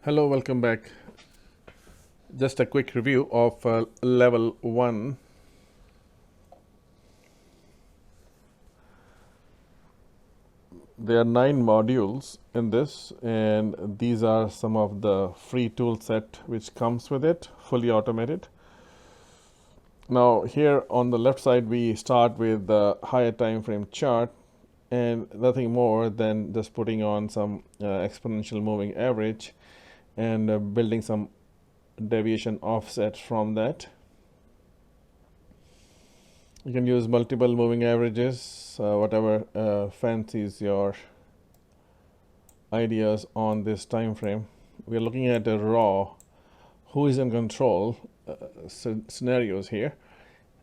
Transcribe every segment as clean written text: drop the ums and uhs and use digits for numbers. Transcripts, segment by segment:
Hello, welcome back. Just a quick review of level 1. There are 9 modules in this, and these are some of the free tool set which comes with it, fully automated. Now here on the left side we start with the higher time frame chart, and nothing more than just putting on some exponential moving average and building some deviation offset from that. You can use multiple moving averages, whatever fancies your ideas on this time frame. We are looking at a raw who is in control scenarios here,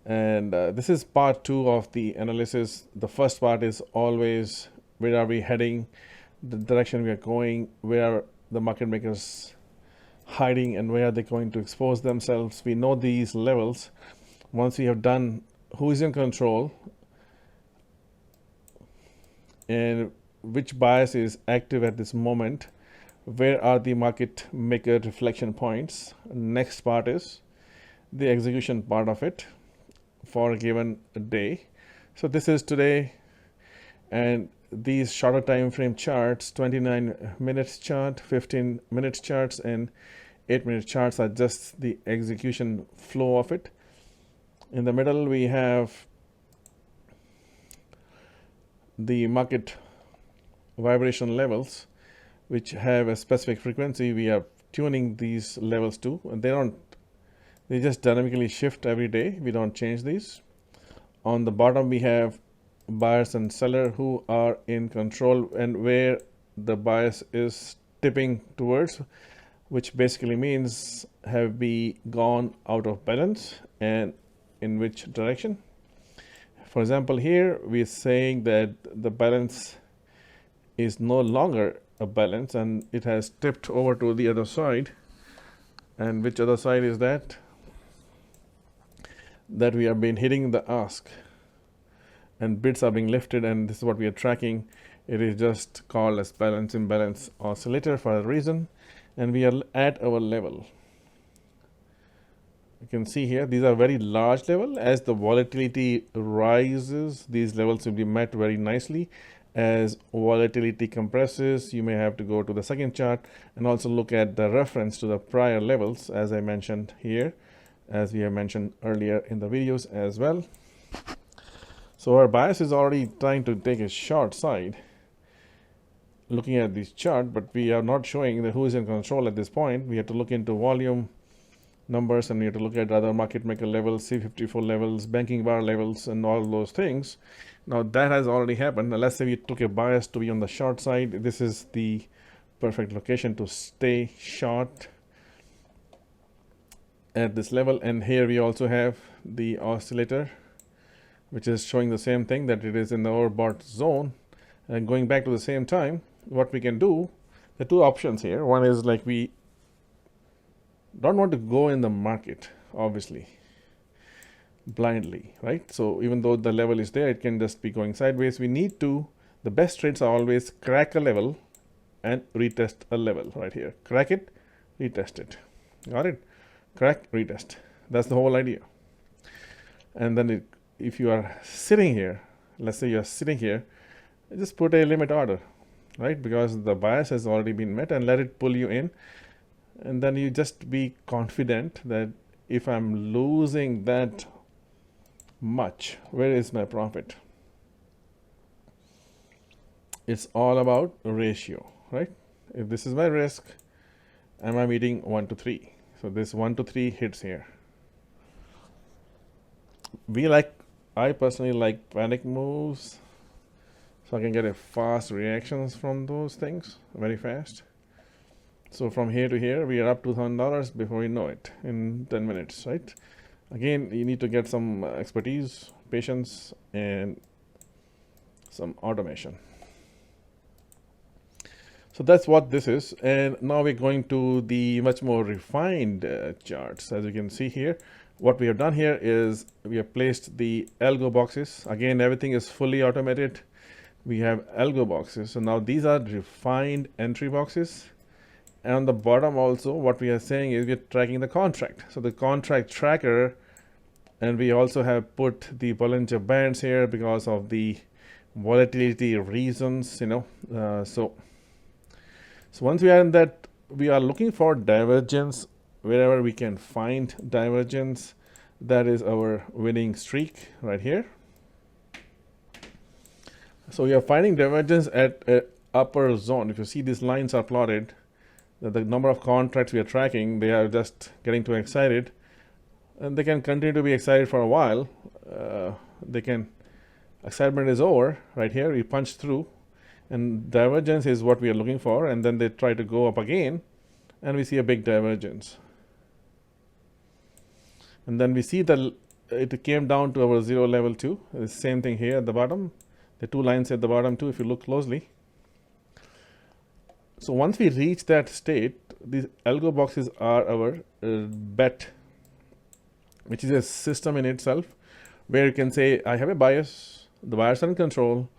and this is part 2 of the analysis. The first part is always where are we heading, the direction we are going, where are the market makers hiding, and where are they going to expose themselves. We know these levels. Once we have done who is in control and which bias is active at this moment, where are the market maker reflection points. Next part is the execution part of it for a given day. So this is today, and these shorter time frame charts, 29 minutes chart, 15 minutes charts, and 8-minute charts are just the execution flow of it. In the middle we have the market vibration levels which have a specific frequency. We are tuning these levels to, and they just dynamically shift every day. We don't change these. On the bottom we have buyers and seller who are in control and where the bias is tipping towards, which basically means have we gone out of balance and in which direction. For example, here we are saying that the balance is no longer a balance and it has tipped over to the other side. And which other side is that? That we have been hitting the ask and bids are being lifted, and this is what we are tracking. It is just called as balance imbalance oscillator for a reason, and we are at our level. You can see here these are very large level. As the volatility rises, these levels will be met very nicely. As volatility compresses, you may have to go to the second chart and also look at the reference to the prior levels, as I mentioned here, as we have mentioned earlier in the videos as well. So our bias is already trying to take a short side looking at this chart, but we are not showing the who is in control at this point. We have to look into volume numbers, and we have to look at other market maker levels, C54 levels, banking bar levels, and all those things. Now that has already happened. Now, let's say we took a bias to be on the short side. This is the perfect location to stay short at this level. And here we also have the oscillator, which is showing the same thing, that it is in the overbought zone. And going back to the same time, what we can do, the two options here. One is like we don't want to go in the market, obviously, blindly, right? So even though the level is there, it can just be going sideways. We need to, the best trades are always crack a level and retest a level right here. Crack it, retest it. Got it? Crack, retest. That's the whole idea. And then if you are sitting here, let's say you're sitting here, just put a limit order, right? Because the bias has already been met, and let it pull you in. And then you just be confident that if I'm losing that much, where is my profit? It's all about ratio, right? If this is my risk, am I meeting 1 to 3? So this 1 to 3 hits here. I personally like panic moves, so I can get a fast reactions from those things very fast. So from here to here, we are up $2,000 before you know it in 10 minutes, right? Again, you need to get some expertise, patience, and some automation. So that's what this is. And now we're going to the much more refined charts. As you can see here, what we have done here is we have placed the algo boxes. Again, everything is fully automated. We have algo boxes. So now these are refined entry boxes. And on the bottom also, what we are saying is we're tracking the contract. So the contract tracker, and we also have put the Bollinger Bands here because of the volatility reasons, so once we are in that, we are looking for divergence wherever we can find divergence. That is our winning streak right here. So we are finding divergence at a upper zone. If you see these lines are plotted, the number of contracts we are tracking, they are just getting too excited, and they can continue to be excited for a while. Excitement is over right here. We punch through, and divergence is what we are looking for, and then they try to go up again, and we see a big divergence. And then we see that it came down to our 0 level 2. The same thing here at the bottom. The two lines at the bottom too, if you look closely. So once we reach that state, these algo boxes are our bet, which is a system in itself where you can say, I have a bias, the bias are in control,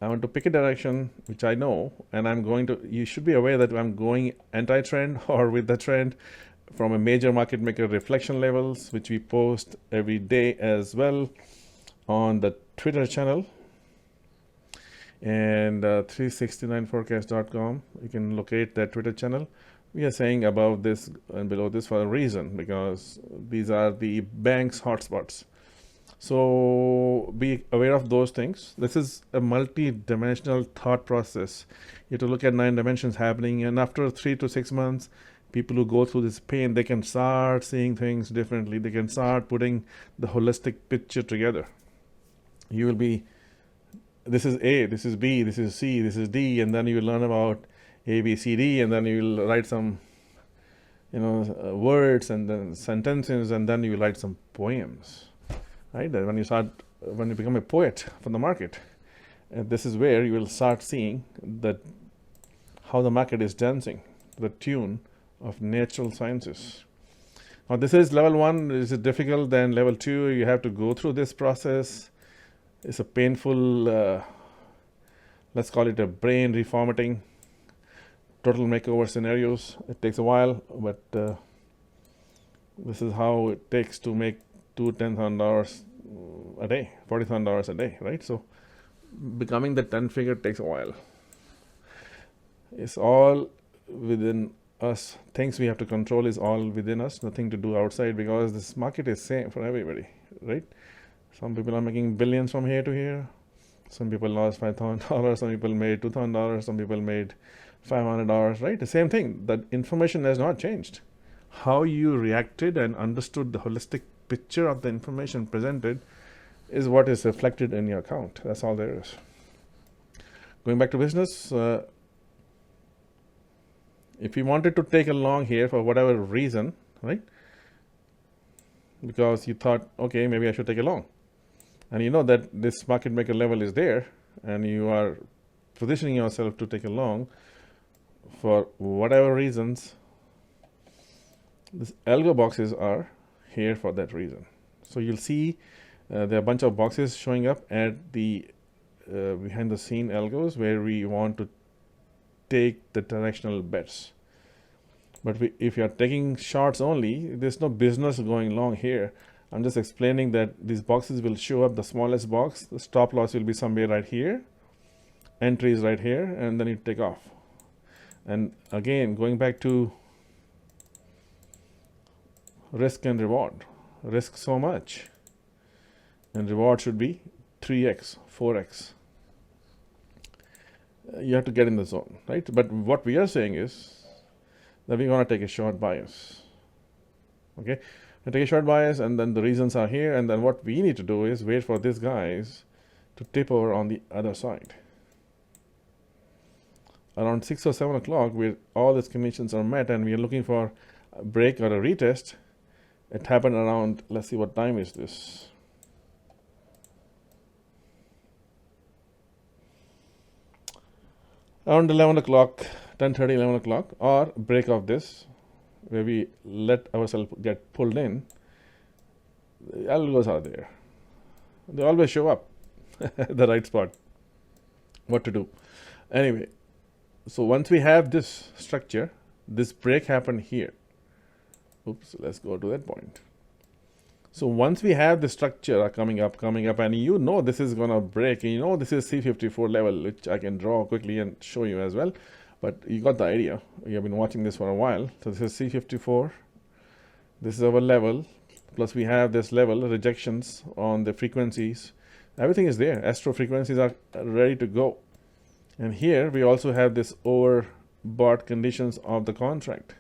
I want to pick a direction which I know, and you should be aware that I'm going anti-trend or with the trend from a major market maker reflection levels, which we post every day as well on the Twitter channel. And 369forecast.com, you can locate that Twitter channel. We are saying above this and below this for a reason, because these are the bank's hotspots. So be aware of those things. This is a multi-dimensional thought process. You have to look at 9 dimensions happening, and after 3 to 6 months, people who go through this pain, they can start seeing things differently. They can start putting the holistic picture together. You will be, this is A, this is B, this is C, this is D, and then you will learn about A, B, C, D, and then you will write some, words and then sentences, and then you will write some poems, right? When you become a poet for the market, this is where you will start seeing that how the market is dancing to the tune of natural sciences. Now this is level 1. This is difficult. Then level 2, you have to go through this process. It's a painful, let's call it a brain reformatting, total makeover scenarios. It takes a while, but this is how it takes to make $10,000 a day, $40,000 a day, right? So becoming the 10-figure takes a while. It's all within us. Things we have to control is all within us, nothing to do outside, because this market is same for everybody, right? Some people are making billions from here to here. Some people lost $5,000. Some people made $2,000. Some people made $500, right? The same thing. That information has not changed. How you reacted and understood the holistic picture of the information presented is what is reflected in your account. That's all there is. Going back to business, if you wanted to take a long here for whatever reason, right? Because you thought, okay, maybe I should take a long. And you know that this market maker level is there, and you are positioning yourself to take a long for whatever reasons. These algo boxes are here for that reason. So you'll see there are a bunch of boxes showing up at the behind the scene algos where we want to take the directional bets. But if you are taking shorts only, there's no business going long here. I'm just explaining that these boxes will show up. The smallest box, the stop loss will be somewhere right here, entry is right here, and then you take off. And again, going back to risk and reward. Risk so much, and reward should be 3x, 4x. You have to get in the zone, right? But what we are saying is that we're going to take a short bias. Okay, we take a short bias, and then the reasons are here, and then what we need to do is wait for these guys to tip over on the other side. Around 6 or 7 o'clock, where all these conditions are met, and we are looking for a break or a retest. It happened around, let's see, what time is this? Around 11 o'clock, 10:30, 11 o'clock, or break of this, where we let ourselves get pulled in. The algos are there. They always show up at the right spot. What to do? Anyway, so once we have this structure, This break happened here. Oops, let's go to that point. So once we have the structure coming up, and you know this is going to break, and you know this is C54 level, which I can draw quickly and show you as well. But you got the idea. You have been watching this for a while. So this is C54. This is our level. Plus we have this level, rejections on the frequencies. Everything is there. Astro frequencies are ready to go. And here we also have this overbought conditions of the contract.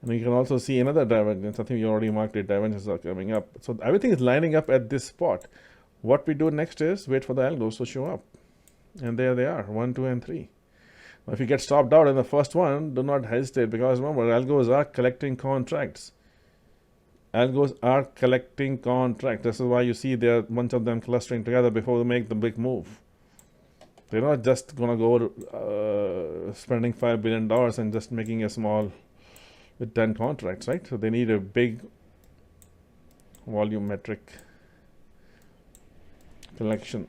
And you can also see another divergence. I think you already marked it. Divergences are coming up. So everything is lining up at this spot. What we do next is wait for the algos to show up. And there they are, 1, 2, and 3. Now, if you get stopped out in the first one, do not hesitate, because remember, algos are collecting contracts. Algos are collecting contracts. This is why you see there are a bunch of them clustering together before they make the big move. They're not just going to go spending $5 billion and just making a small with 10 contracts, right? So they need a big volumetric collection.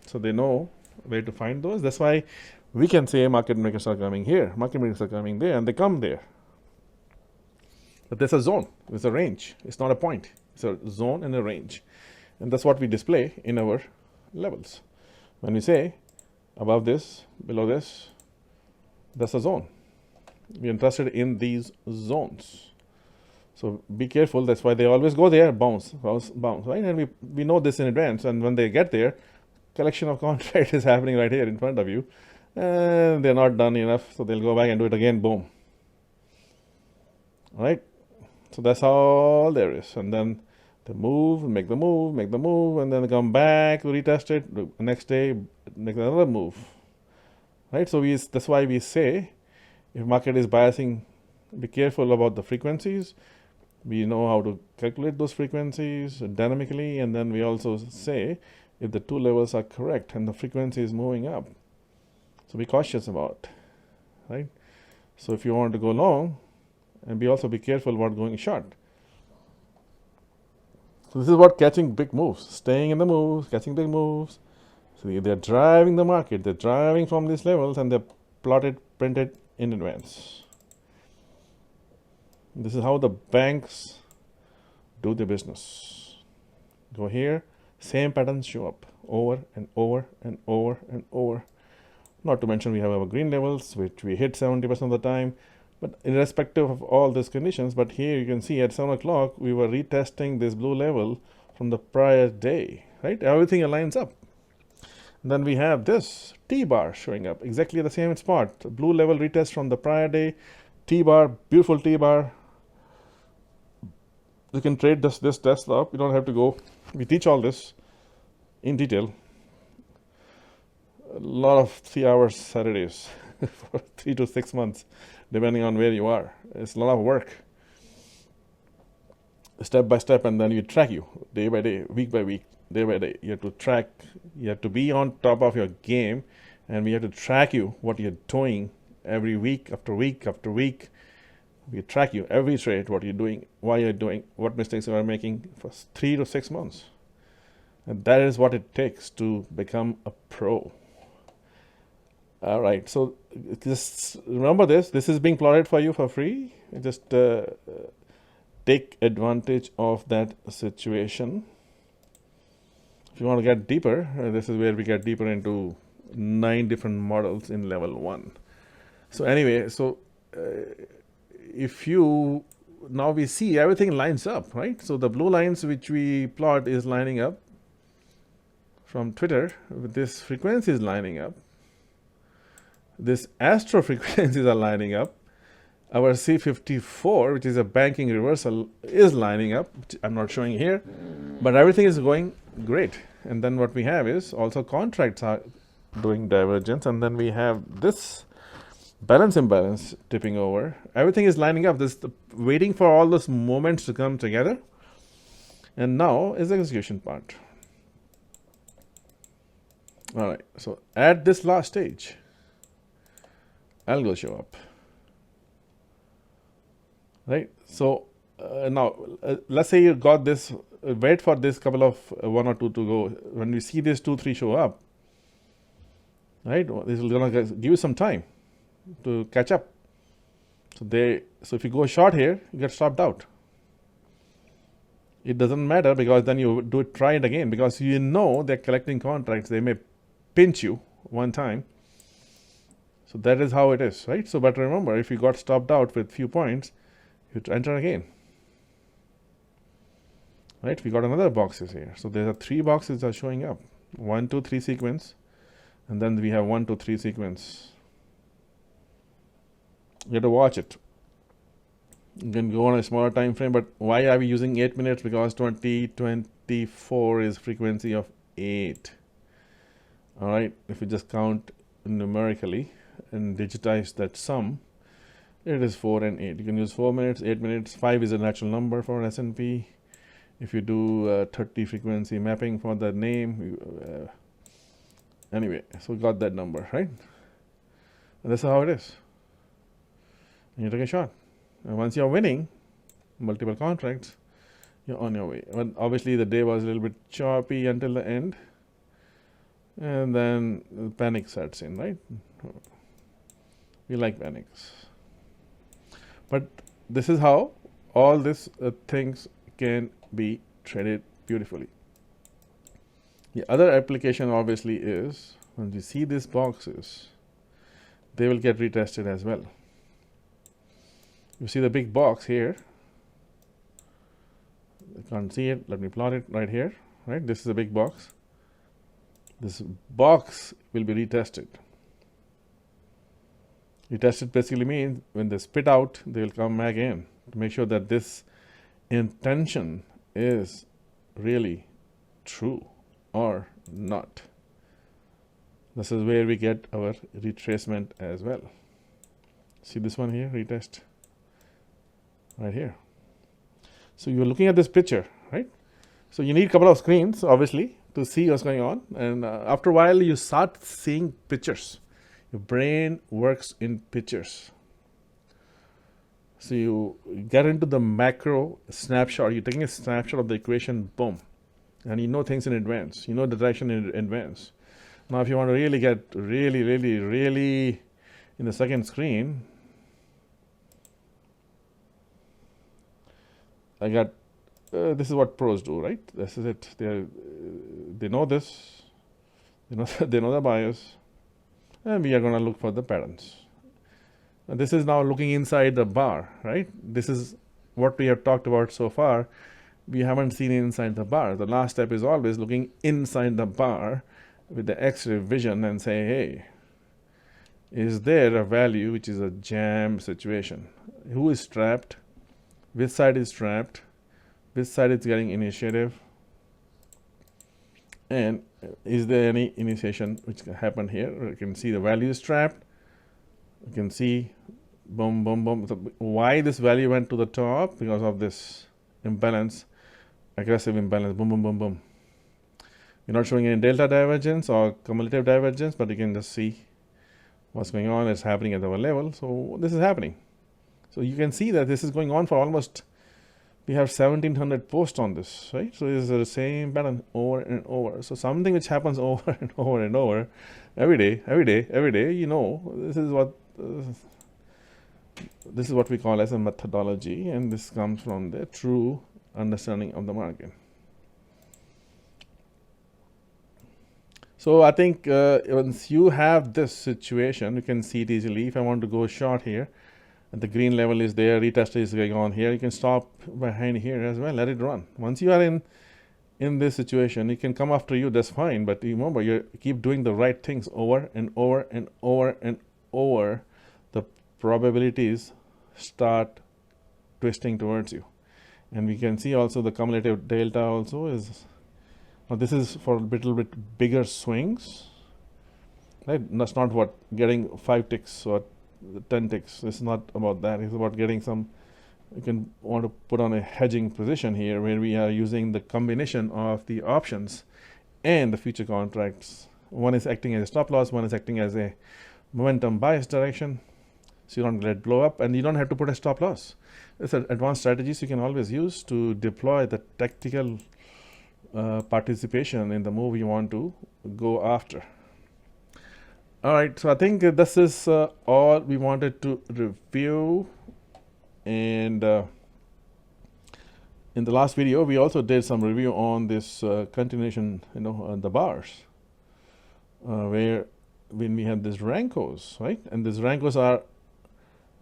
So they know where to find those. That's why we can say market makers are coming here, market makers are coming there, and they come there. But there's a zone, there's a range. It's not a point. It's a zone and a range. And that's what we display in our levels. When we say above this, below this, that's a zone. We're interested in these zones. So be careful. That's why they always go there, bounce, bounce, bounce, right? And we know this in advance. And when they get there, collection of contract is happening right here in front of you. And they're not done enough. So they'll go back and do it again, boom. All right? So that's all there is. And then they move, make the move, and then they come back, retest it, the next day, make another move. Right? So that's why we say, if market is biasing, be careful about the frequencies. We know how to calculate those frequencies dynamically, and then we also say if the two levels are correct and the frequency is moving up. So be cautious about, right? So if you want to go long, and also be careful about going short. So this is what catching big moves, staying in the moves, catching big moves. So they're driving the market. They're driving from these levels, and they're plotted, printed in advance. This is how the banks do their business. Go here, same patterns show up over and over and over and over. Not to mention we have our green levels, which we hit 70% of the time. But irrespective of all these conditions, but here you can see at 7 o'clock, we were retesting this blue level from the prior day, right? Everything aligns up. And then we have this T-bar showing up exactly at the same spot. Blue level retest from the prior day, T-bar, beautiful T-bar. You can trade this Tesla up. You don't have to go. We teach all this in detail. A lot of 3 hours Saturdays for 3 to 6 months, depending on where you are. It's a lot of work, step by step, and then we track you day by day, week by week, day by day. You have to track, you have to be on top of your game, and we have to track you what you're doing every week after week after week. We track you every trade, what you're doing, why you're doing, what mistakes you are making for 3 to 6 months. And that is what it takes to become a pro. All right, so just remember this is being plotted for you for free. Just take advantage of that situation. If you want to get deeper, this is where we get deeper into 9 different models in level 1. So anyway, so if you, now we see everything lines up, right? So the blue lines which we plot is lining up from Twitter. This frequency is lining up. This astro frequencies are lining up. Our C54, which is a banking reversal, is lining up, which I'm not showing here, but everything is going great. And then what we have is also contracts are doing divergence, and then we have this balance imbalance tipping over. Everything is lining up. This waiting for all those moments to come together. And now is the execution part. All right, so at this last stage, algo show up, right? So now let's say you got this, wait for this couple of 1 or 2 to go. When we see these 2, 3 show up, right, this is gonna give you some time to catch up. So if you go short here, you get stopped out. It doesn't matter because then you try it again, because you know they're collecting contracts. They may pinch you one time. So that is how it is, right? So, but remember, if you got stopped out with few points, you enter again, right? We got another boxes here. So there are 3 boxes are showing up, 1, 2, 3 sequence, and then we have 1, 2, 3 sequence. You have to watch it. You can go on a smaller time frame, but why are we using 8 minutes? Because 2024 is frequency of 8. All right, if you just count numerically and digitize that sum, it is 4 and 8. You can use 4 minutes, 8 minutes. 5 is a natural number for S&P. If you do 30 frequency mapping for the name, anyway, so we got that number, right? And that's how it is. And you take a shot. And once you're winning multiple contracts, you're on your way. But obviously the day was a little bit choppy until the end, and then panic sets in, right? We like panics. But this is how all these things can be traded beautifully. The other application obviously is when we see these boxes, they will get retested as well. You see the big box here. I can't see it. Let me plot it right here. Right, this is a big box. This box will be retested. Retested basically means when they spit out, they will come back in to make sure that this intention is really true or not. This is where we get our retracement as well. See this one here, retest, right here. So you're looking at this picture, right? So you need a couple of screens, obviously, to see what's going on. And after a while, you start seeing pictures. Your brain works in pictures. So you get into the macro snapshot. You're taking a snapshot of the equation, boom. And you know things in advance. You know the direction in advance. Now, if you want to really get really in the second screen, I got, this is what pros do, right? This is it. They know this. They know the bias. And we are going to look for the patterns. And this is now looking inside the bar, right? This is what we have talked about so far. We haven't seen inside the bar. The last step is always looking inside the bar with the X-ray vision and say, hey, is there a value which is a jam situation? Who is trapped? Which side is trapped? Which side is getting initiative? And is there any initiation which happened here? You can see the value is trapped. You can see boom, boom, boom. So why this value went to the top? Because of this imbalance, aggressive imbalance, boom, boom, boom, boom. We're not showing any delta divergence or cumulative divergence, but you can just see what's going on. It's happening at our level. So this is happening. So you can see that this is going on for almost, we have 1700 posts on this, right? So it's the same pattern over and over. So something which happens over and over and over, every day, you know, this is what we call as a methodology, and this comes from the true understanding of the market. So I think once you have this situation, you can see it easily. If I want to go short here, and the green level is there, retest is going on here, you can stop behind here as well, let it run. Once you are in this situation, it can come after you, that's fine, but remember, you keep doing the right things over and over and over and over, the probabilities start twisting towards you. And we can see also the cumulative delta also is, now this is for a little bit bigger swings, right? That's not what getting 5 ticks or 10 ticks. It's not about that. It's about getting some, you can want to put on a hedging position here where we are using the combination of the options and the future contracts. One is acting as a stop loss, one is acting as a momentum bias direction. So you don't let it blow up, and you don't have to put a stop loss. It's an advanced strategies you can always use to deploy the tactical participation in the move you want to go after. All right, so I think this is all we wanted to review And in the last video, we also did some review on this continuation, the bars, where when we have these Rankos, right? And these Rankos are,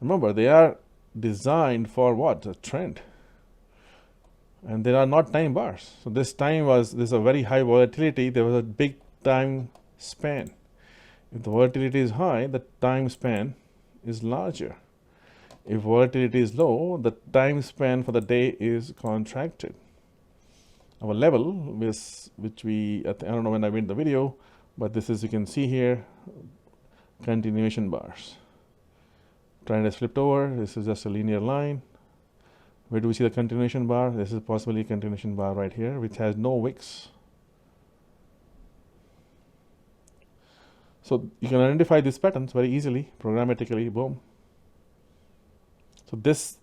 remember, they are designed for what? A trend. And they are not time bars. So this is a very high volatility. There was a big time span. If the volatility is high, the time span is larger. If volatility is low, the time span for the day is contracted. Our level, which I don't know when I made the video, but this is, you can see here, continuation bars. Trend has flipped over. This is just a linear line. Where do we see the continuation bar? This is possibly a continuation bar right here, which has no wicks. So you can identify these patterns very easily, programmatically, boom. So this,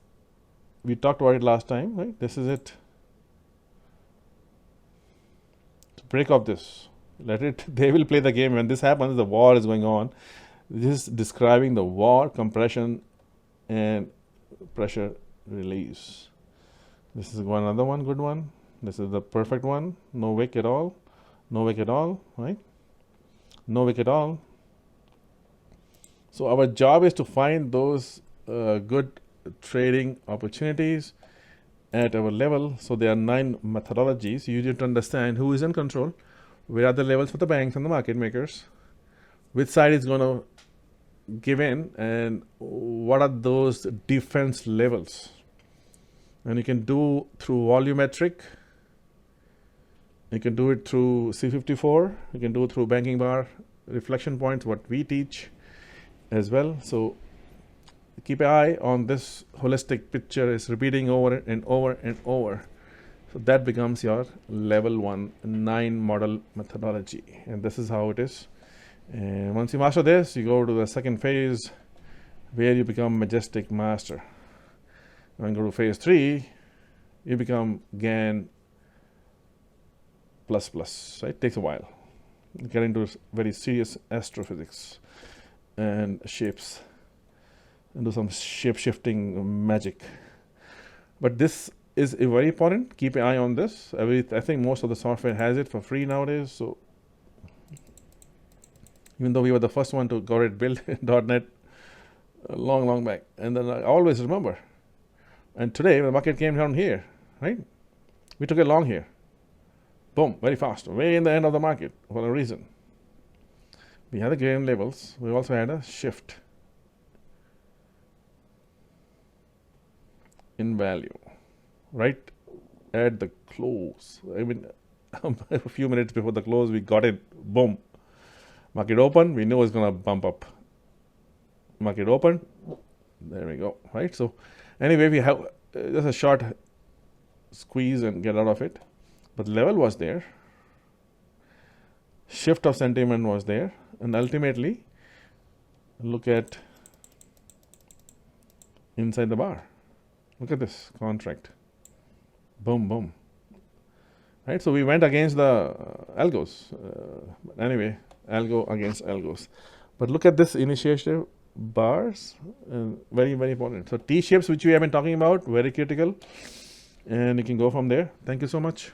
we talked about it last time, right? This is it. To break off this, they will play the game. When this happens, the war is going on. This is describing the war, compression, and pressure release. This is another one, good one. This is the perfect one. No wick at all. No wick at all, right? No wick at all. So our job is to find those good trading opportunities at our level. So there are 9 methodologies. You need to understand who is in control, where are the levels for the banks and the market makers, which side is going to give in, and what are those defense levels. And you can do through volumetric, you can do it through C54, you can do it through banking bar reflection points, what we teach as well. So keep an eye on this holistic picture is repeating over and over and over. So that becomes your level 1 9 model methodology, and this is how it is. And once you master this, you go to the second phase where you become majestic master. When you go to phase 3, you become GAN plus. Right? It takes a while. You get into very serious astrophysics and shapes and do some shape shifting magic. But this is very important. Keep an eye on this. I think most of the software has it for free nowadays. So even though we were the first one to got it built in .NET long back. And then I always remember. And today, when the market came down here, right? We took it long here. Boom, very fast, way in the end of the market for a reason. We had the gain levels. We also had a shift in value, right at the close. I mean, a few minutes before the close, we got it, boom. Market open, we knew it was going to bump up. Market open, there we go, right? So anyway, we have just a short squeeze and get out of it. But level was there. Shift of sentiment was there. And ultimately, look at inside the bar. Look at this contract. Boom. Right? So we went against the algos. Anyway, algo against algos. But look at this initiative bars. Very important. So T-shapes, which we have been talking about, very critical. And you can go from there. Thank you so much.